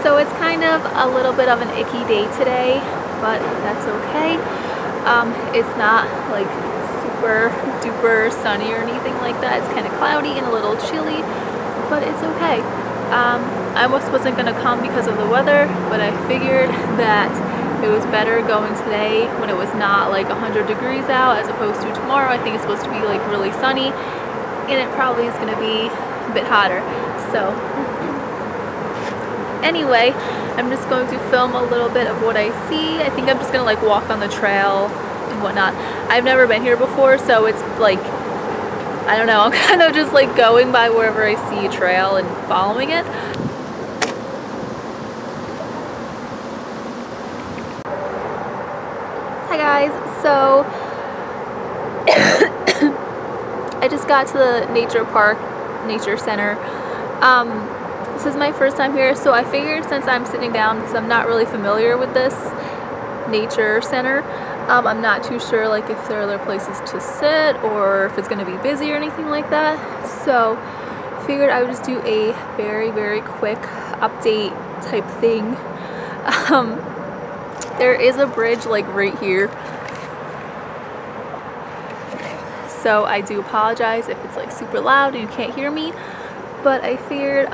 So it's kind of a little bit of an icky day today, but that's okay. It's not like super duper sunny or anything like that. It's kind of cloudy and a little chilly, but it's okay. I almost wasn't gonna come because of the weather, but I figured that it was better going today when it was not like 100 degrees out as opposed to tomorrow. I think it's supposed to be like really sunny, and it probably is gonna be a bit hotter. So anyway, I'm just going to film a little bit of what I see. I think I'm just gonna like walk on the trail and whatnot. I've never been here before, so it's like, I don't know, I'm kind of just like going by wherever I see a trail and following it. Hi guys, so I just got to the nature center. This is my first time here, so I figured since I'm sitting down, because I'm not really familiar with this nature center, I'm not too sure like if there are other places to sit or if it's going to be busy or anything like that. So figured I would just do a very quick update type thing. There is a bridge like right here, so I do apologize if it's like super loud and you can't hear me, but I figured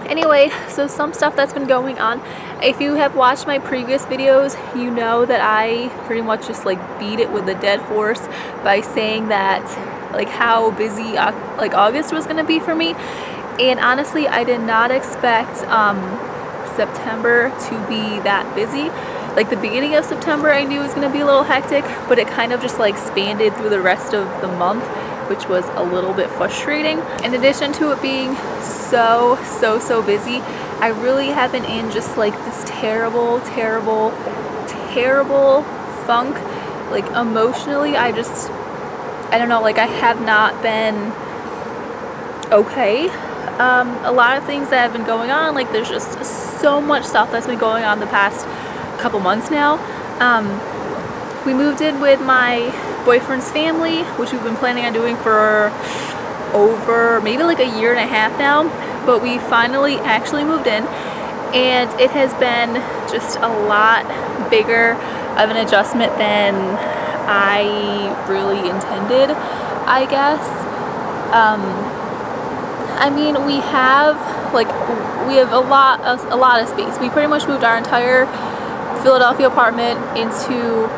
anyway, so some stuff that's been going on. If you have watched my previous videos, you know that I pretty much just like beat it with a dead horse by saying that like how busy like August was gonna be for me. And honestly, I did not expect September to be that busy. Like the beginning of September I knew it was gonna be a little hectic, but it kind of just like expanded through the rest of the month, which was a little bit frustrating. In addition to it being so busy, I really have been in just like this terrible funk. Like emotionally, I don't know, like I have not been okay. A lot of things that have been going on, like there's just so much stuff that's been going on the past couple months now. We moved in with my boyfriend's family, which we've been planning on doing for over maybe like a year and a half now, but we finally actually moved in, and it has been just a lot bigger of an adjustment than I really intended, I guess. I mean, we have a lot of space. We pretty much moved our entire Philadelphia apartment into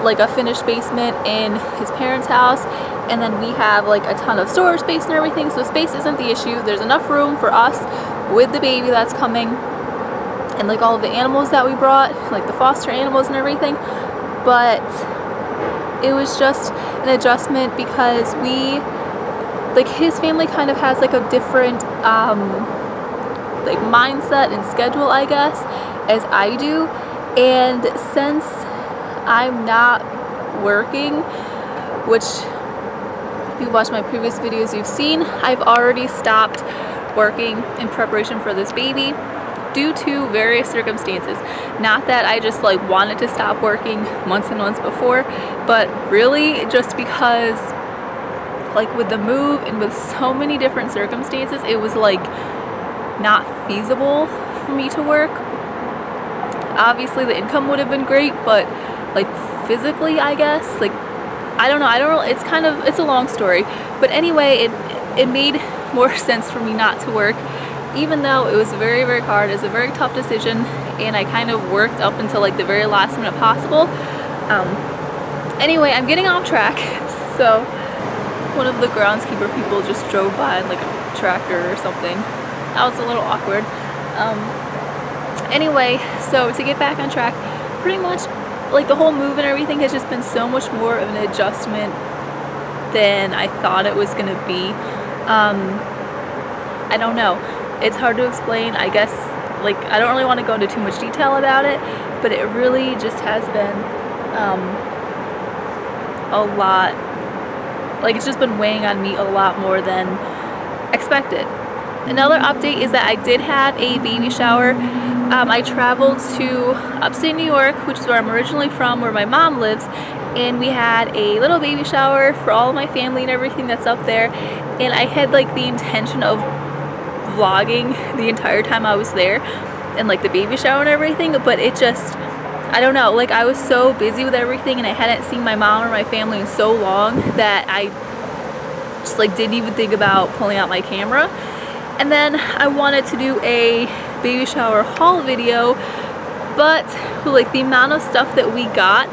like a finished basement in his parents' house, and then we have like a ton of storage space and everything, so space isn't the issue. There's enough room for us with the baby that's coming and like all of the animals that we brought, like the foster animals and everything. But it was just an adjustment because his family kind of has like a different like mindset and schedule, I guess, as I do. And since I'm not working, which if you've watched my previous videos you've seen, I've already stopped working in preparation for this baby due to various circumstances. Not that I just like wanted to stop working months and months before, but really just because like with the move and with so many different circumstances, it was like not feasible for me to work. Obviously the income would have been great, but like physically, I guess, like I don't know, it's a long story, but anyway, it made more sense for me not to work, even though it was very hard. It was a very tough decision, and I kind of worked up until like the very last minute possible. Anyway, I'm getting off track. So one of the groundskeeper people just drove by in like a tractor or something. That was a little awkward. Anyway, so to get back on track, pretty much like the whole move and everything has just been so much more of an adjustment than I thought it was gonna be. I don't know, it's hard to explain. I guess like I don't really want to go into too much detail about it, but it really just has been a lot, like it's just been weighing on me a lot more than expected. Another update is that I did have a baby shower. I traveled to upstate New York, which is where I'm originally from, where my mom lives, and we had a little baby shower for all of my family and everything that's up there. And I had like the intention of vlogging the entire time I was there, and like the baby shower and everything, but it just, I don't know, like I was so busy with everything and I hadn't seen my mom or my family in so long that I just like didn't even think about pulling out my camera. And then I wanted to do a baby shower haul video, but like the amount of stuff that we got,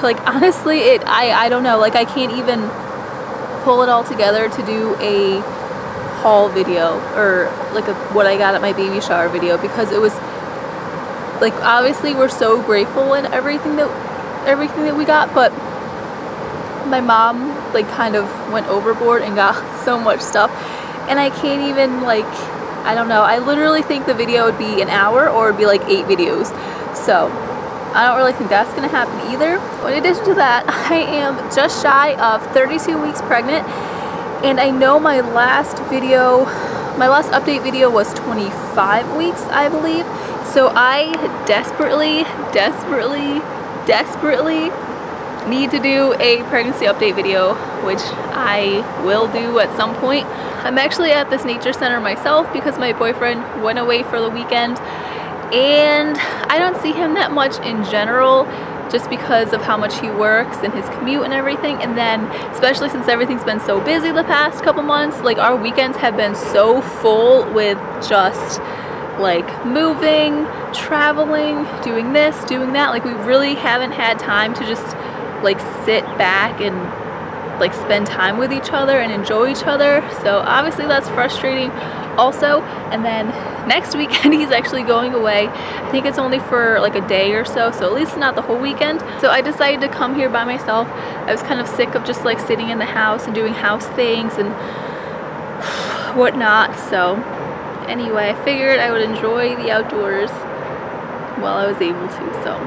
like honestly, I don't know, like I can't even pull it all together to do a haul video or like what I got at my baby shower video, because it was like, obviously we're so grateful and everything that we got, but my mom like kind of went overboard and got so much stuff, and I can't even, like, I don't know, I literally think the video would be an hour or it'd be like 8 videos, so I don't really think that's gonna happen either. In addition to that, I am just shy of 32 weeks pregnant, and I know my last update video was 25 weeks, I believe. So I desperately need to do a pregnancy update video, which I will do at some point. I'm actually at this nature center myself because my boyfriend went away for the weekend, and I don't see him that much in general just because of how much he works and his commute and everything. And then especially since everything's been so busy the past couple months, like our weekends have been so full with just like moving, traveling, doing this, doing that. Like we really haven't had time to just like sit back and like spend time with each other and enjoy each other. So obviously that's frustrating also. And then next weekend he's actually going away. I think it's only for like a day or so, so at least not the whole weekend. So I decided to come here by myself. I was kind of sick of just like sitting in the house and doing house things and whatnot. So anyway, I figured I would enjoy the outdoors while I was able to, so.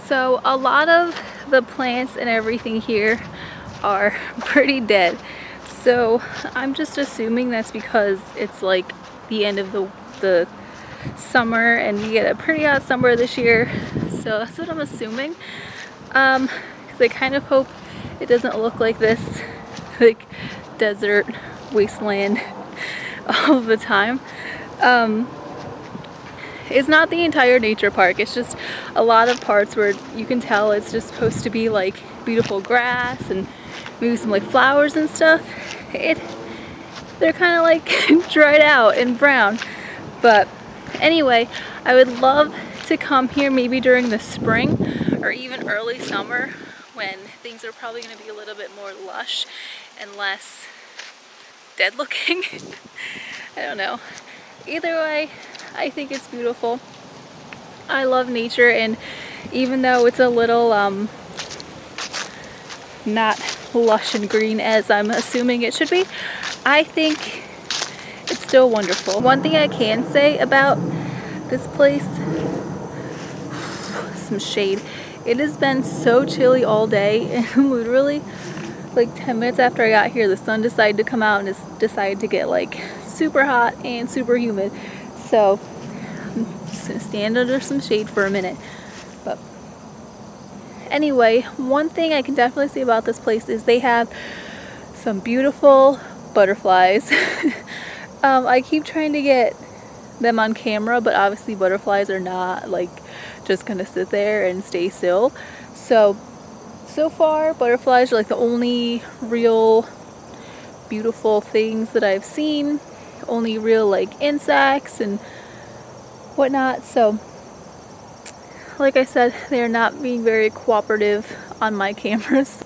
So a lot of the plants and everything here are pretty dead. So I'm just assuming that's because it's like the end of the summer and we get a pretty hot summer this year. So that's what I'm assuming. Because I kind of hope it doesn't look like this like desert wasteland all the time. It's not the entire nature park, it's just a lot of parts where you can tell it's just supposed to be like beautiful grass and maybe some like flowers and stuff. They're kind of like dried out and brown. But anyway, I would love to come here maybe during the spring or even early summer when things are probably going to be a little bit more lush and less dead looking. I don't know. Either way, I think it's beautiful. I love nature, and even though it's a little not lush and green as I'm assuming it should be, I think it's still wonderful. One thing I can say about this place, some shade, it has been so chilly all day, and literally like 10 minutes after I got here the sun decided to come out and decided to get like super hot and super humid. So I'm just gonna stand under some shade for a minute. But anyway, one thing I can definitely say about this place is they have some beautiful butterflies. I keep trying to get them on camera, but obviously butterflies are not like just gonna sit there and stay still. So far butterflies are like the only real beautiful things that I've seen, only real like insects and whatnot. So like I said, they're not being very cooperative on my cameras.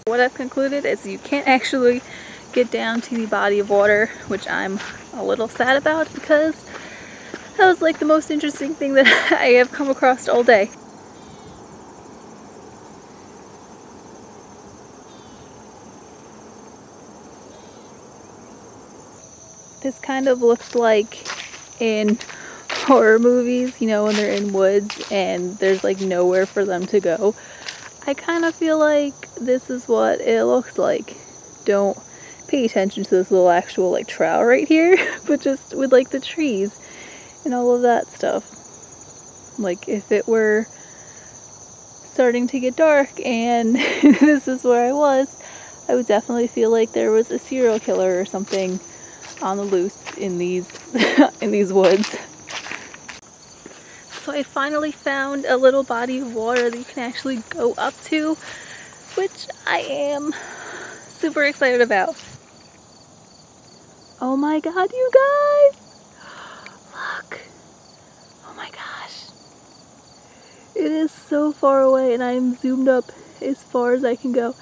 What I've concluded is you can't actually get down to the body of water, which I'm a little sad about because that was like the most interesting thing that I have come across all day. This kind of looks like in horror movies, you know, when they're in woods and there's like nowhere for them to go. I kind of feel like this is what it looks like. Don't pay attention to this little actual like trail right here, but just with like the trees and all of that stuff. Like if it were starting to get dark and this is where I was, I would definitely feel like there was a serial killer or something on the loose in these in these woods. So I finally found a little body of water that you can actually go up to, which I am super excited about. Oh my god, you guys! Look! Oh my gosh. It is so far away and I am zoomed up as far as I can go.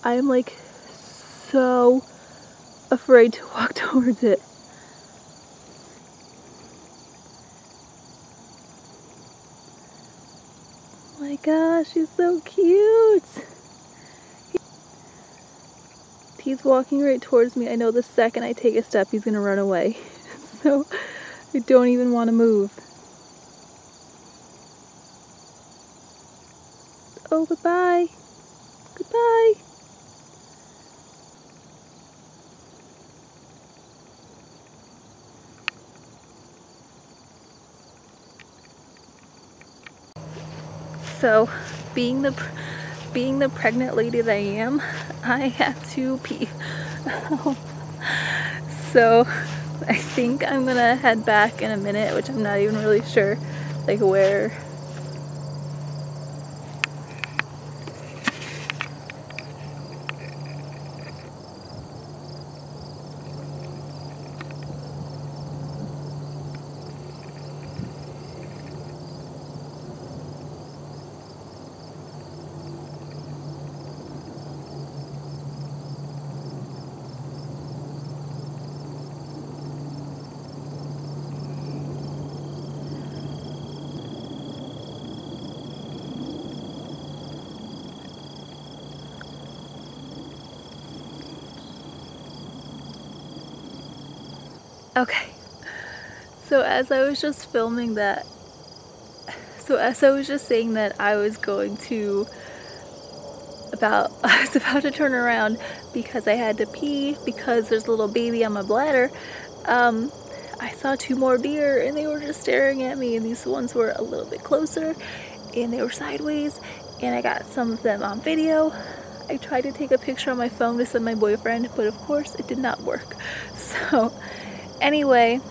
I am like so afraid to walk towards it. Oh my gosh, he's so cute! He's walking right towards me. I know the second I take a step, he's gonna run away. So I don't even want to move. Oh, goodbye. Goodbye. So, being the pregnant lady that I am, I have to pee. So I think I'm gonna head back in a minute, which I'm not even really sure like where. Okay, so as I was just filming that, as I was just saying that I was going to, I was about to turn around because I had to pee because there's a little baby on my bladder, I saw two more deer and they were just staring at me, and these ones were a little bit closer and they were sideways, and I got some of them on video. I tried to take a picture on my phone to send my boyfriend, but of course it did not work. So anyway,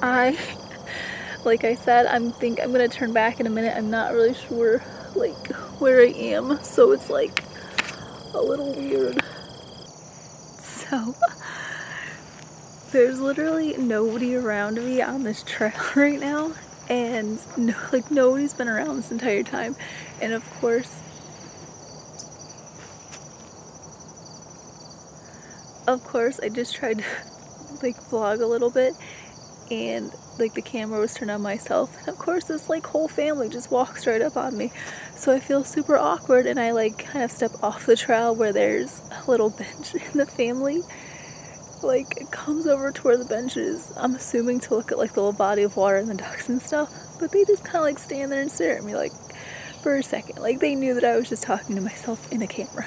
like I said, I think I'm gonna turn back in a minute. I'm not really sure like where I am, so it's like a little weird. So there's literally nobody around me on this trail right now, and nobody's been around this entire time. And of course I just tried to like vlog a little bit, and like the camera was turned on myself, and of course this like whole family just walks right up on me, so I feel super awkward, and I like kind of step off the trail where there's a little bench, and the family like it comes over to where the bench is, I'm assuming to look at like the little body of water and the ducks and stuff, but they just kind of like stand there and stare at me like for a second. Like, they knew that I was just talking to myself in a camera.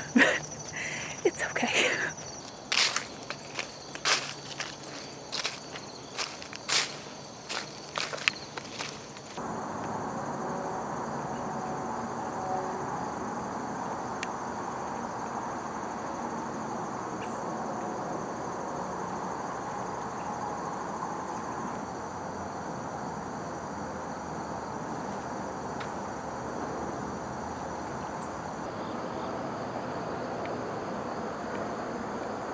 It's okay.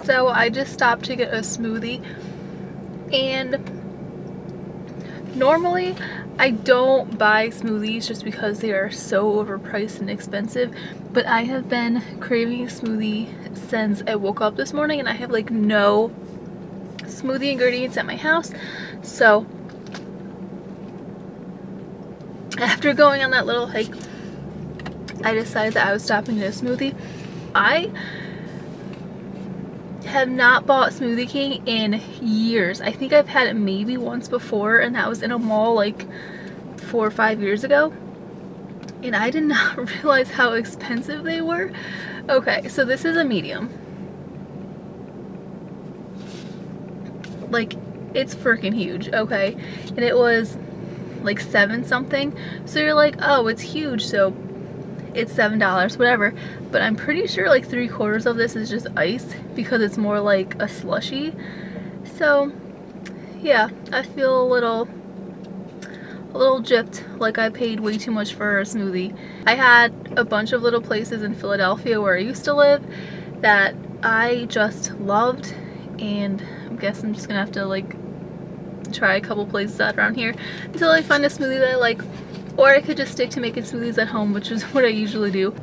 So I just stopped to get a smoothie, and normally I don't buy smoothies just because they are so overpriced and expensive, but I have been craving a smoothie since I woke up this morning, and I have like no smoothie ingredients at my house. So after going on that little hike, I decided that I was stopping to get a smoothie. I have not bought Smoothie King in years. I think I've had it maybe once before, and that was in a mall like 4 or 5 years ago, and I did not realize how expensive they were. Okay, so this is a medium. Like, it's freaking huge, okay? And it was like 7 something. So you're like, oh, it's huge, so it's $7, whatever. But I'm pretty sure like 3/4 of this is just ice because it's more like a slushy. So yeah, I feel a little gypped, like I paid way too much for a smoothie. I had a bunch of little places in Philadelphia where I used to live that I just loved, and I guess I'm just gonna have to like try a couple places out around here until I find a smoothie that I like. Or I could just stick to making smoothies at home, which is what I usually do.